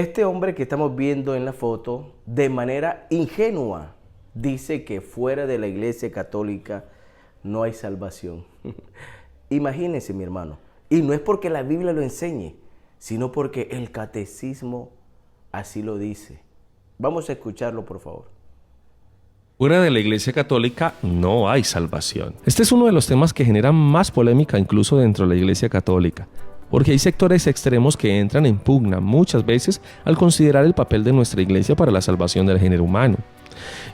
Este hombre que estamos viendo en la foto, de manera ingenua, dice que fuera de la Iglesia Católica no hay salvación. Imagínense, mi hermano. Y no es porque la Biblia lo enseñe, sino porque el catecismo así lo dice. Vamos a escucharlo, por favor. Fuera de la Iglesia Católica no hay salvación. Este es uno de los temas que generan más polémica incluso dentro de la Iglesia Católica, porque hay sectores extremos que entran en pugna muchas veces al considerar el papel de nuestra Iglesia para la salvación del género humano.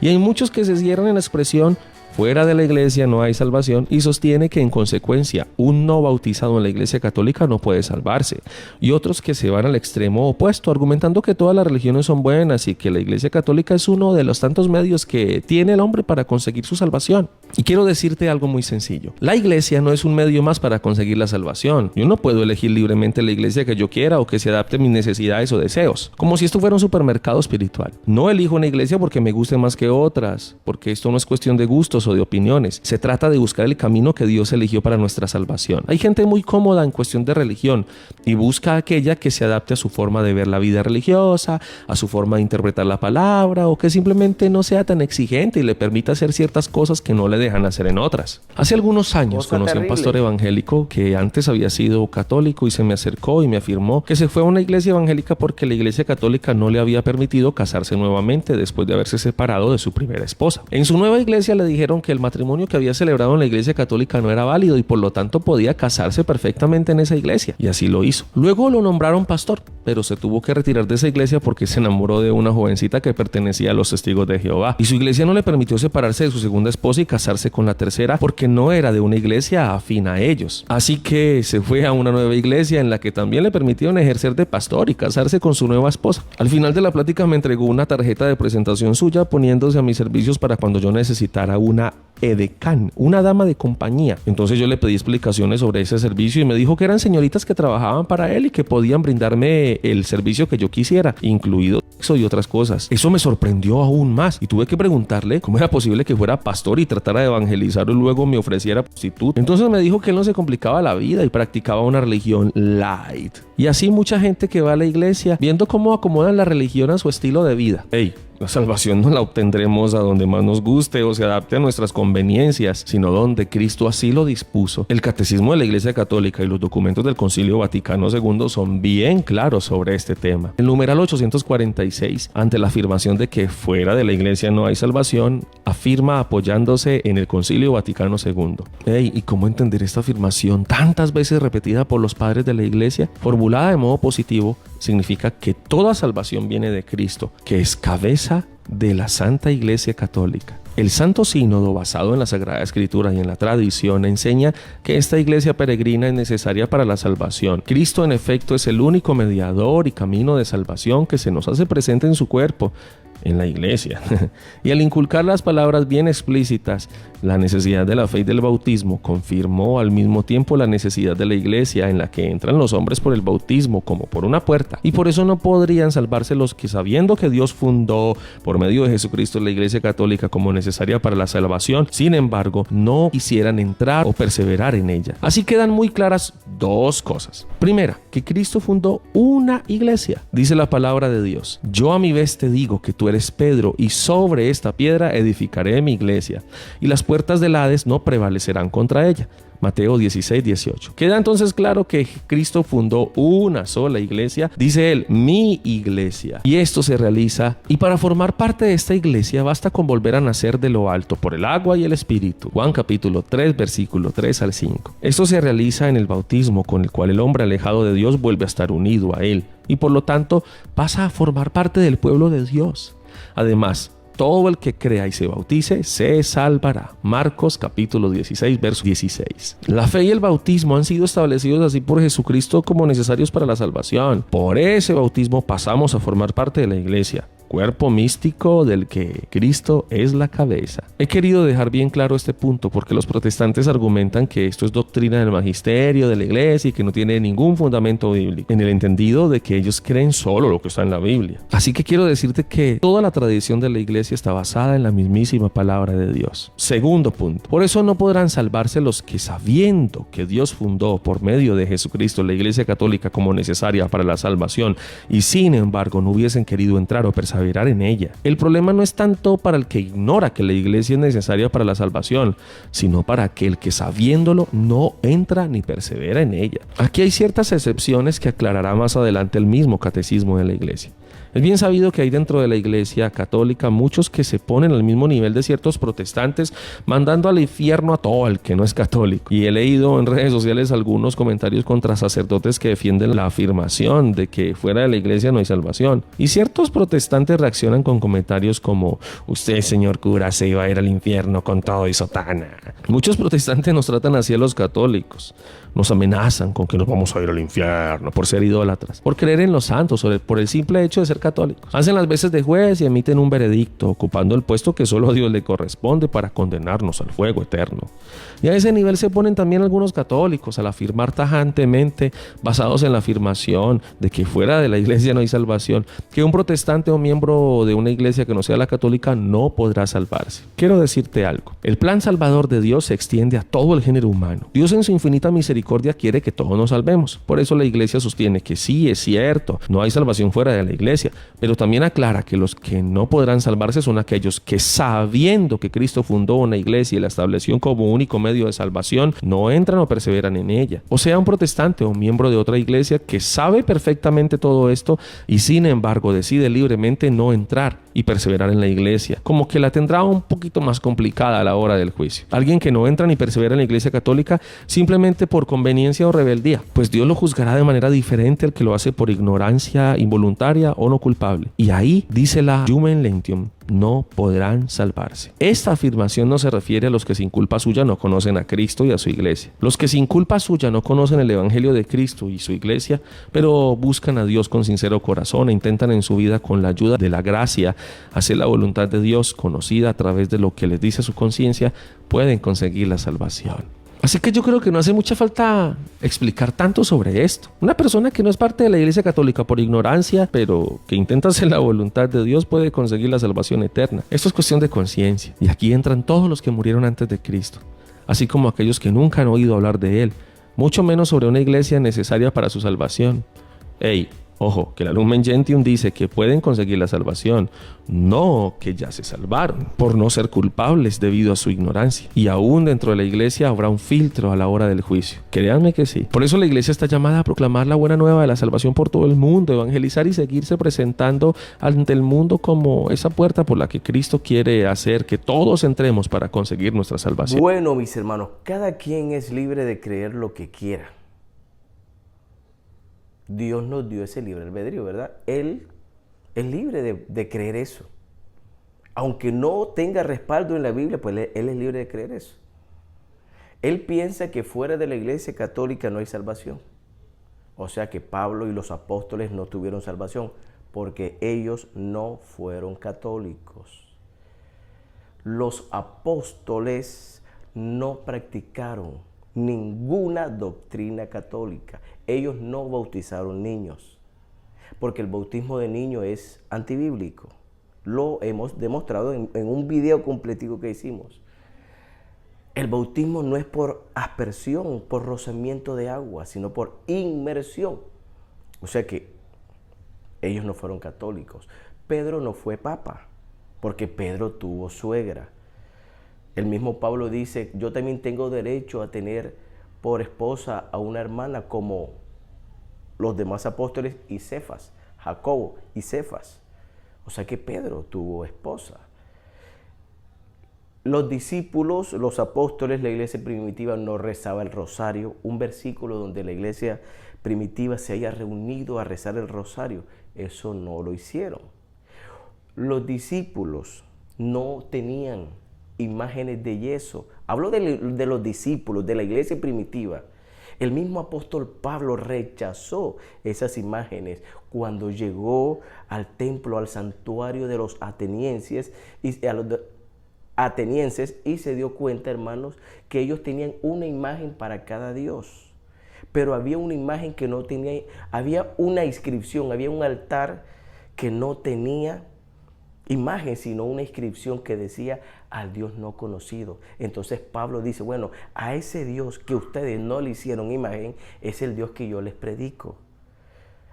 Y hay muchos que se cierran en la expresión fuera de la Iglesia no hay salvación y sostiene que en consecuencia un no bautizado en la Iglesia Católica no puede salvarse, y otros que se van al extremo opuesto argumentando que todas las religiones son buenas y que la Iglesia Católica es uno de los tantos medios que tiene el hombre para conseguir su salvación. Y quiero decirte algo muy sencillo: la Iglesia no es un medio más para conseguir la salvación. Yo no puedo elegir libremente la Iglesia que yo quiera o que se adapte a mis necesidades o deseos, como si esto fuera un supermercado espiritual. No elijo una iglesia porque me guste más que otras, porque esto no es cuestión de gustos o de opiniones. Se trata de buscar el camino que Dios eligió para nuestra salvación. Hay gente muy cómoda en cuestión de religión y busca aquella que se adapte a su forma de ver la vida religiosa, a su forma de interpretar la palabra, o que simplemente no sea tan exigente y le permita hacer ciertas cosas que no le dejan hacer en otras. Hace algunos años conocí a un pastor evangélico que antes había sido católico y se me acercó y me afirmó que se fue a una iglesia evangélica porque la Iglesia Católica no le había permitido casarse nuevamente después de haberse separado de su primera esposa. En su nueva iglesia le dijeron que el matrimonio que había celebrado en la Iglesia Católica no era válido y por lo tanto podía casarse perfectamente en esa iglesia, y así lo hizo. Luego lo nombraron pastor, pero se tuvo que retirar de esa iglesia porque se enamoró de una jovencita que pertenecía a los Testigos de Jehová, y su iglesia no le permitió separarse de su segunda esposa y casarse con la tercera porque no era de una iglesia afín a ellos. Así que se fue a una nueva iglesia en la que también le permitieron ejercer de pastor y casarse con su nueva esposa. Al final de la plática me entregó una tarjeta de presentación suya poniéndose a mis servicios para cuando yo necesitara una edecán, una dama de compañía. Entonces yo le pedí explicaciones sobre ese servicio y me dijo que eran señoritas que trabajaban para él y que podían brindarme el servicio que yo quisiera, incluido sexo y otras cosas. Eso me sorprendió aún más y tuve que preguntarle cómo era posible que fuera pastor y tratara de evangelizar y luego me ofreciera prostituta. Entonces me dijo que él no se complicaba la vida y practicaba una religión light. Y así mucha gente que va a la iglesia viendo cómo acomodan la religión a su estilo de vida. La salvación no la obtendremos a donde más nos guste o se adapte a nuestras conveniencias, sino donde Cristo así lo dispuso. El Catecismo de la Iglesia Católica y los documentos del Concilio Vaticano II son bien claros sobre este tema. El numeral 846, ante la afirmación de que fuera de la Iglesia no hay salvación, afirma apoyándose en el Concilio Vaticano II. ¿Y cómo entender esta afirmación tantas veces repetida por los padres de la Iglesia? Formulada de modo positivo, significa que toda salvación viene de Cristo, que es cabeza de la Santa Iglesia Católica. El Santo Sínodo, basado en la Sagrada Escritura y en la tradición, enseña que esta iglesia peregrina es necesaria para la salvación. Cristo, en efecto, es el único mediador y camino de salvación que se nos hace presente en su cuerpo, en la iglesia. Y al inculcar las palabras bien explícitas, la necesidad de la fe y del bautismo, confirmó al mismo tiempo la necesidad de la iglesia en la que entran los hombres por el bautismo como por una puerta, y por eso no podrían salvarse los que, sabiendo que Dios fundó por medio de Jesucristo la Iglesia Católica como necesaria para la salvación, sin embargo no quisieran entrar o perseverar en ella. Así quedan muy claras dos cosas. Primera, que Cristo fundó una iglesia. Dice la palabra de Dios: yo a mi vez te digo que tú eres Pedro, y sobre esta piedra edificaré mi iglesia, y las puertas del Hades no prevalecerán contra ella. Mateo 16:18. Queda entonces claro que Cristo fundó una sola iglesia, dice él, mi iglesia, y esto se realiza, y para formar parte de esta iglesia basta con volver a nacer de lo alto por el agua y el Espíritu. Juan capítulo 3, versículo 3 al 5. Esto se realiza en el bautismo, con el cual el hombre alejado de Dios vuelve a estar unido a él, y por lo tanto pasa a formar parte del pueblo de Dios. Además, todo el que crea y se bautice se salvará. Marcos capítulo 16, verso 16. La fe y el bautismo han sido establecidos así por Jesucristo como necesarios para la salvación. Por ese bautismo pasamos a formar parte de la iglesia. cuerpo místico del que Cristo es la cabeza. He querido dejar bien claro este punto porque los protestantes argumentan que esto es doctrina del magisterio, de la iglesia y que no tiene ningún fundamento bíblico, en el entendido de que ellos creen solo lo que está en la Biblia. Así que quiero decirte que toda la tradición de la iglesia está basada en la mismísima palabra de Dios. Segundo punto, por eso no podrán salvarse los que, sabiendo que Dios fundó por medio de Jesucristo la iglesia católica como necesaria para la salvación y sin embargo no hubiesen querido entrar o perseverar en ella. El problema no es tanto para el que ignora que la iglesia es necesaria para la salvación, sino para aquel que sabiéndolo no entra ni persevera en ella. Aquí hay ciertas excepciones que aclarará más adelante el mismo catecismo de la iglesia. Es bien sabido que hay dentro de la iglesia católica muchos que se ponen al mismo nivel de ciertos protestantes, mandando al infierno a todo el que no es católico. Y he leído en redes sociales algunos comentarios contra sacerdotes que defienden la afirmación de que fuera de la iglesia no hay salvación. Y ciertos protestantes reaccionan con comentarios como: usted, señor cura, se iba a ir al infierno con todo y sotana. Muchos protestantes nos tratan así a los católicos. Nos amenazan con que nos vamos a ir al infierno por ser idólatras, por creer en los santos o por el simple hecho de ser católicos. Hacen las veces de juez y emiten un veredicto, ocupando el puesto que solo a Dios le corresponde para condenarnos al fuego eterno. Y a ese nivel se ponen también algunos católicos al afirmar tajantemente, basados en la afirmación de que fuera de la iglesia no hay salvación, que un protestante o miembro de una iglesia que no sea la católica no podrá salvarse. Quiero decirte algo: el plan salvador de Dios se extiende a todo el género humano. Dios en su infinita misericordia quiere que todos nos salvemos. Por eso la iglesia sostiene que sí, es cierto, no hay salvación fuera de la iglesia, pero también aclara que los que no podrán salvarse son aquellos que, sabiendo que Cristo fundó una iglesia y la estableció como único medio de salvación, no entran o perseveran en ella. O sea, un protestante o miembro de otra iglesia que sabe perfectamente todo esto y sin embargo decide libremente no entrar y perseverar en la iglesia, como que la tendrá un poquito más complicada a la hora del juicio. Alguien que no entra ni persevera en la iglesia católica simplemente por conveniencia o rebeldía, pues Dios lo juzgará de manera diferente al que lo hace por ignorancia involuntaria o no culpable. Y ahí dice la Lumen Gentium: no podrán salvarse. Esta afirmación no se refiere a los que sin culpa suya no conocen a Cristo y a su iglesia. Los que sin culpa suya no conocen el evangelio de Cristo y su iglesia, pero buscan a Dios con sincero corazón e intentan en su vida, con la ayuda de la gracia, hacer la voluntad de Dios conocida a través de lo que les dice su conciencia, pueden conseguir la salvación. Así que yo creo que no hace mucha falta explicar tanto sobre esto. Una persona que no es parte de la iglesia católica por ignorancia, pero que intenta hacer la voluntad de Dios, puede conseguir la salvación eterna. Esto es cuestión de conciencia. Y aquí entran todos los que murieron antes de Cristo, así como aquellos que nunca han oído hablar de Él, mucho menos sobre una iglesia necesaria para su salvación. Ojo, que la Lumen Gentium dice que pueden conseguir la salvación, no que ya se salvaron, por no ser culpables debido a su ignorancia. Y aún dentro de la iglesia habrá un filtro a la hora del juicio. Créanme que sí. Por eso la iglesia está llamada a proclamar la buena nueva de la salvación por todo el mundo, evangelizar y seguirse presentando ante el mundo como esa puerta por la que Cristo quiere hacer que todos entremos para conseguir nuestra salvación. Bueno, mis hermanos, cada quien es libre de creer lo que quiera. Dios nos dio ese libre albedrío, ¿verdad? Él es libre de creer eso. Aunque no tenga respaldo en la Biblia, pues Él es libre de creer eso. Él piensa que fuera de la iglesia católica no hay salvación. O sea que Pablo y los apóstoles no tuvieron salvación porque ellos no fueron católicos. Los apóstoles no practicaron ninguna doctrina católica. Ellos no bautizaron niños, porque el bautismo de niños es antibíblico. Lo hemos demostrado en un video completico que hicimos. El bautismo no es por aspersión, por rozamiento de agua, sino por inmersión. O sea que ellos no fueron católicos. Pedro no fue papa, porque Pedro tuvo suegra. El mismo Pablo dice: yo también tengo derecho a tener por esposa a una hermana como los demás apóstoles y Cefas, Jacobo y Cefas. O sea que Pedro tuvo esposa. Los discípulos, los apóstoles, la iglesia primitiva no rezaba el rosario. Un versículo donde la iglesia primitiva se haya reunido a rezar el rosario, eso no lo hicieron. Los discípulos no tenían imágenes de yeso. Hablo de los discípulos de la iglesia primitiva. El mismo apóstol Pablo rechazó esas imágenes cuando llegó al templo, al santuario de los atenienses y se dio cuenta, hermanos, que ellos tenían una imagen para cada dios. Pero había una imagen que no tenía, había una inscripción, había un altar que no tenía imagen, sino una inscripción que decía al Dios no conocido. Entonces Pablo dice, bueno, a ese Dios que ustedes no le hicieron imagen, es el Dios que yo les predico,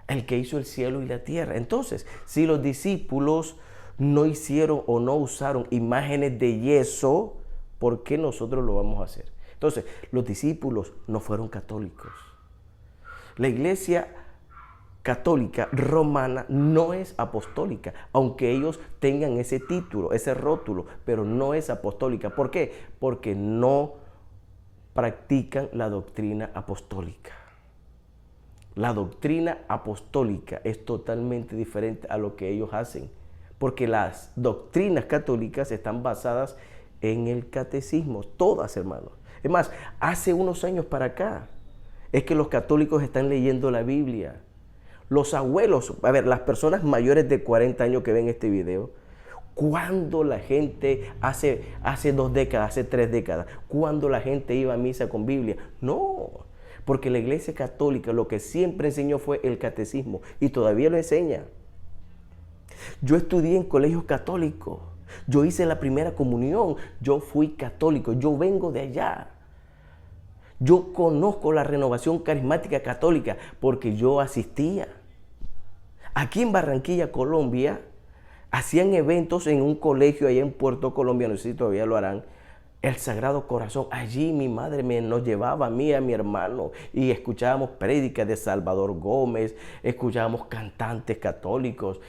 el que hizo el cielo y la tierra. Entonces, si los discípulos no hicieron o no usaron imágenes de yeso, ¿por qué nosotros lo vamos a hacer? Entonces, los discípulos no fueron católicos. La iglesia católica romana no es apostólica, aunque ellos tengan ese título, ese rótulo, pero no es apostólica. ¿Por qué? Porque no practican la doctrina apostólica. La doctrina apostólica es totalmente diferente a lo que ellos hacen, porque las doctrinas católicas están basadas en el catecismo, todas, hermanos. Es más, hace unos años para acá, es que los católicos están leyendo la Biblia. Los abuelos, a ver, las personas mayores de 40 años que ven este video, cuando la gente hace 2 décadas, hace 3 décadas, cuando la gente iba a misa con Biblia, no, porque la iglesia católica lo que siempre enseñó fue el catecismo y todavía lo enseña. Yo estudié en colegios católicos, yo hice la primera comunión, yo fui católico, yo vengo de allá. Yo conozco la renovación carismática católica porque yo asistía. Aquí en Barranquilla, Colombia, hacían eventos en un colegio allá en Puerto Colombia, no sé si todavía lo harán, el Sagrado Corazón. Allí mi madre nos llevaba a mí y a mi hermano y escuchábamos prédicas de Salvador Gómez, escuchábamos cantantes católicos,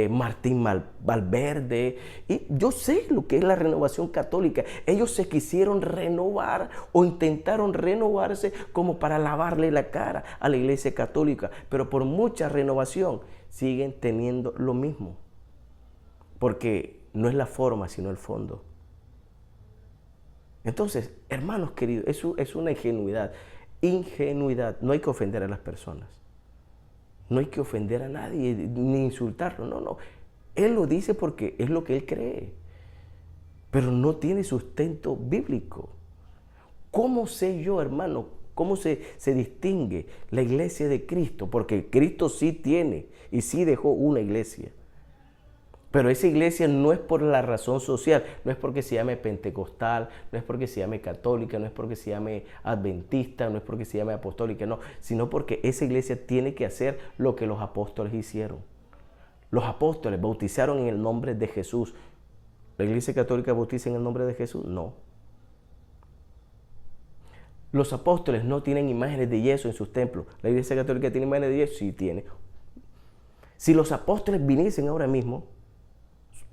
Martín Valverde. Y yo sé lo que es la renovación católica. Ellos se quisieron renovar o intentaron renovarse como para lavarle la cara a la iglesia católica, pero por mucha renovación siguen teniendo lo mismo, porque no es la forma sino el fondo. Entonces, hermanos queridos, eso es una ingenuidad. No hay que ofender a las personas. No hay que ofender a nadie ni insultarlo. No. Él lo dice porque es lo que él cree. Pero no tiene sustento bíblico. ¿Cómo sé yo, hermano? ¿Cómo se distingue la iglesia de Cristo? Porque Cristo sí tiene y sí dejó una iglesia. Pero esa iglesia no es por la razón social, no es porque se llame pentecostal, no es porque se llame católica, no es porque se llame adventista, no es porque se llame apostólica, no, sino porque esa iglesia tiene que hacer lo que los apóstoles hicieron. Los apóstoles bautizaron en el nombre de Jesús. ¿La iglesia católica bautiza en el nombre de Jesús? No. Los apóstoles no tienen imágenes de yeso en sus templos. ¿La iglesia católica tiene imágenes de yeso? Sí tiene. Si los apóstoles viniesen ahora mismo,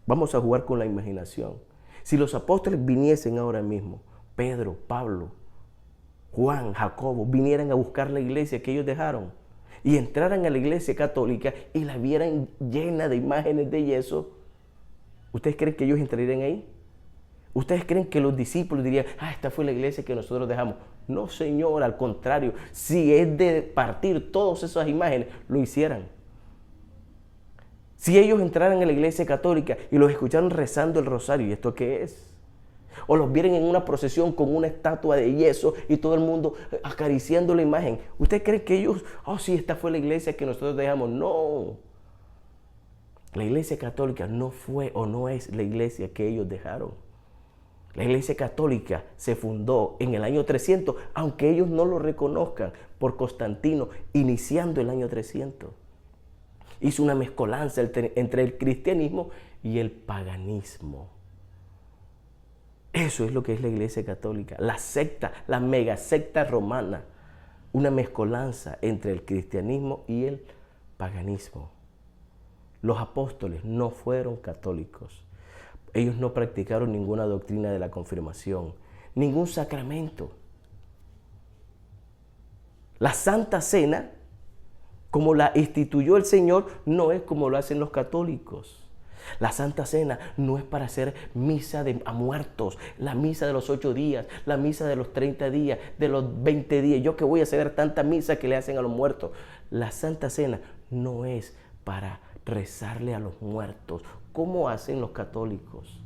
vamos a jugar con la imaginación. Si los apóstoles viniesen ahora mismo, Pedro, Pablo, Juan, Jacobo, vinieran a buscar la iglesia que ellos dejaron y entraran a la iglesia católica y la vieran llena de imágenes de yeso, ¿ustedes creen que ellos entrarían ahí? ¿Ustedes creen que los discípulos dirían, esta fue la iglesia que nosotros dejamos? No, Señor, al contrario, si es de partir todas esas imágenes, lo hicieran. Si ellos entraran en la iglesia católica y los escucharon rezando el rosario, ¿y esto qué es? O los vieran en una procesión con una estatua de yeso y todo el mundo acariciando la imagen, ¿usted cree que ellos, sí, esta fue la iglesia que nosotros dejamos? No. La iglesia católica no fue o no es la iglesia que ellos dejaron. La iglesia católica se fundó en el año 300, aunque ellos no lo reconozcan, por Constantino, iniciando el año 300. Hizo una mezcolanza entre el cristianismo y el paganismo. Eso es lo que es la iglesia católica, la secta, la mega secta romana. Una mezcolanza entre el cristianismo y el paganismo. Los apóstoles no fueron católicos. Ellos no practicaron ninguna doctrina de la confirmación, ningún sacramento. La Santa Cena, como la instituyó el Señor, no es como lo hacen los católicos. La Santa Cena no es para hacer misa a muertos, la misa de los 8 días, la misa de los 30 días, de los 20 días. Yo que voy a hacer tanta misa que le hacen a los muertos. La Santa Cena no es para rezarle a los muertos, como hacen los católicos.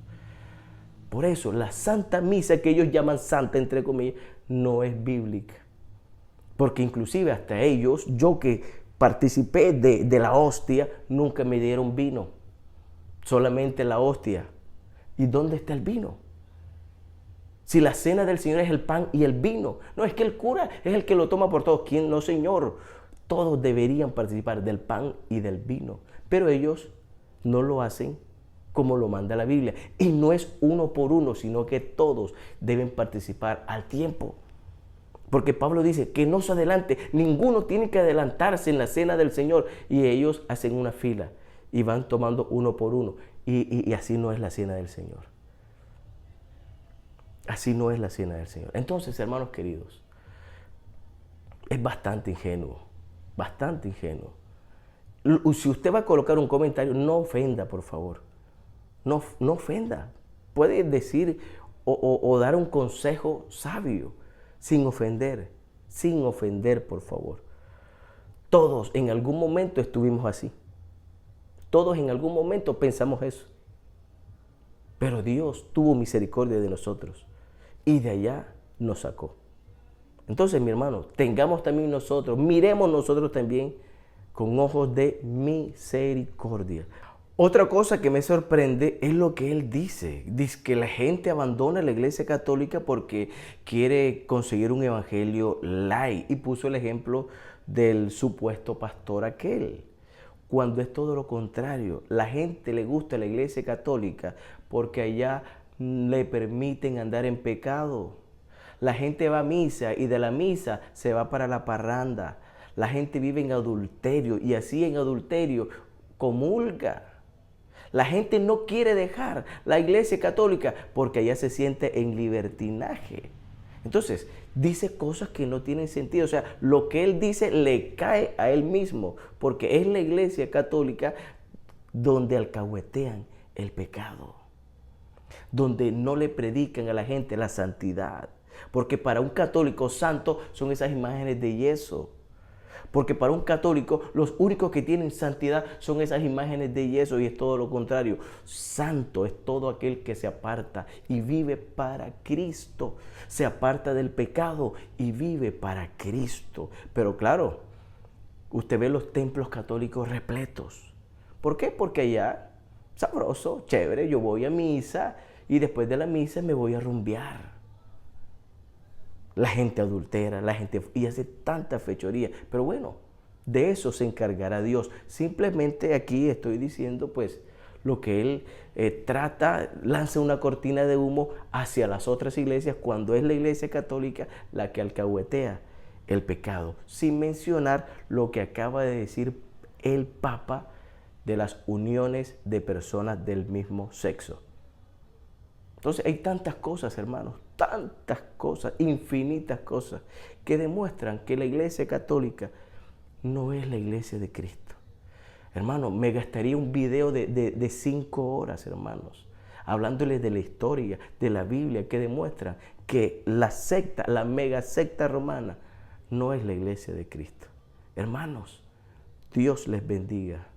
Por eso, la Santa Misa, que ellos llaman santa, entre comillas, no es bíblica. Porque inclusive hasta ellos, yo que participé de la hostia, nunca me dieron vino. Solamente la hostia. ¿Y dónde está el vino? Si la cena del Señor es el pan y el vino. No, es que el cura es el que lo toma por todos. ¿Quién no, Señor? Todos deberían participar del pan y del vino. Pero ellos no lo hacen como lo manda la Biblia. Y no es uno por uno, sino que todos deben participar al tiempo. Porque Pablo dice que no se adelante, ninguno tiene que adelantarse en la cena del Señor. Y ellos hacen una fila y van tomando uno por uno. Y así no es la cena del Señor. Así no es la cena del Señor. Entonces, hermanos queridos, es bastante ingenuo, bastante ingenuo. Si usted va a colocar un comentario, no ofenda, por favor. No ofenda. Puede decir o dar un consejo sabio, sin ofender, por favor. Todos en algún momento estuvimos así. Todos en algún momento pensamos eso. Pero Dios tuvo misericordia de nosotros y de allá nos sacó. Entonces, mi hermano, tengamos también nosotros, miremos nosotros también con ojos de misericordia. Otra cosa que me sorprende es lo que él dice. Dice que la gente abandona la iglesia católica porque quiere conseguir un evangelio light. Y puso el ejemplo del supuesto pastor aquel. Cuando es todo lo contrario. La gente le gusta la iglesia católica porque allá le permiten andar en pecado. La gente va a misa y de la misa se va para la parranda. La gente vive en adulterio y así en adulterio comulga. La gente no quiere dejar la iglesia católica porque allá se siente en libertinaje. Entonces, dice cosas que no tienen sentido. O sea, lo que él dice le cae a él mismo porque es la iglesia católica donde alcahuetean el pecado, donde no le predican a la gente la santidad. Porque para un católico santo son esas imágenes de yeso. Porque para un católico los únicos que tienen santidad son esas imágenes de yeso y es todo lo contrario. Santo es todo aquel que se aparta y vive para Cristo. Se aparta del pecado y vive para Cristo. Pero claro, usted ve los templos católicos repletos. ¿Por qué? Porque allá, sabroso, chévere, yo voy a misa y después de la misa me voy a rumbear. La gente adultera, la gente y hace tanta fechoría. Pero bueno, de eso se encargará Dios. Simplemente aquí estoy diciendo pues lo que él trata, lanza una cortina de humo hacia las otras iglesias cuando es la iglesia católica la que alcahuetea el pecado. Sin mencionar lo que acaba de decir el Papa de las uniones de personas del mismo sexo. Entonces hay tantas cosas, hermanos, tantas cosas, infinitas cosas, que demuestran que la iglesia católica no es la iglesia de Cristo. Hermano, me gastaría un video de 5 horas, hermanos, hablándoles de la historia, de la Biblia, que demuestra que la secta, la mega secta romana, no es la iglesia de Cristo. Hermanos, Dios les bendiga.